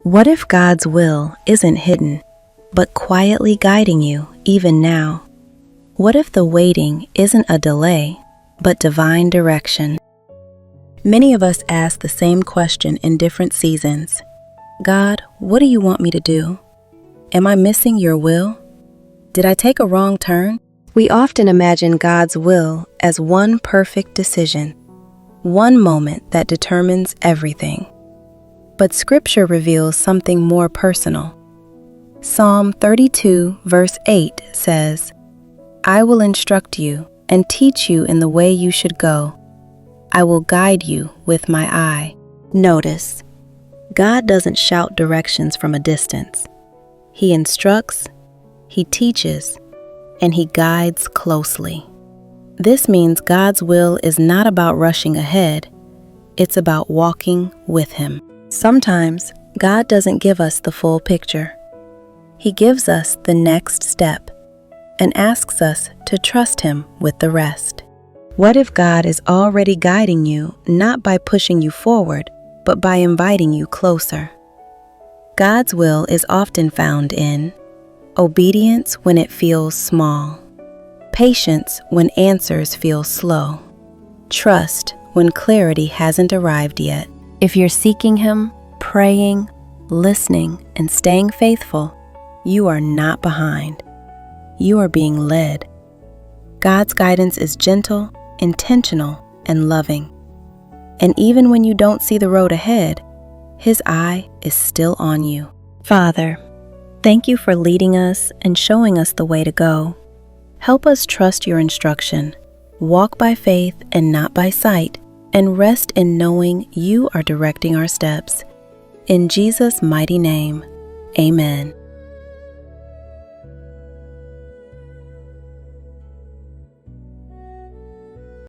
What if God's will isn't hidden, but quietly guiding you even now? What if the waiting isn't a delay, but divine direction? Many of us ask the same question in different seasons. God, what do you want me to do? Am I missing your will? Did I take a wrong turn? We often imagine God's will as one perfect decision, one moment that determines everything. But Scripture reveals something more personal. Psalm 32, verse 8 says, "I will instruct you and teach you in the way you should go. I will guide you with my eye." Notice, God doesn't shout directions from a distance. He instructs, He teaches, and He guides closely. This means God's will is not about rushing ahead. It's about walking with Him. Sometimes, God doesn't give us the full picture. He gives us the next step and asks us to trust Him with the rest. What if God is already guiding you, not by pushing you forward, but by inviting you closer? God's will is often found in obedience when it feels small, patience when answers feel slow, trust when clarity hasn't arrived yet. If you're seeking Him, praying, listening, and staying faithful, you are not behind. You are being led. God's guidance is gentle, intentional, and loving. And even when you don't see the road ahead, His eye is still on you. Father, thank you for leading us and showing us the way to go. Help us trust your instruction, walk by faith and not by sight, and rest in knowing you are directing our steps. In Jesus' mighty name, amen.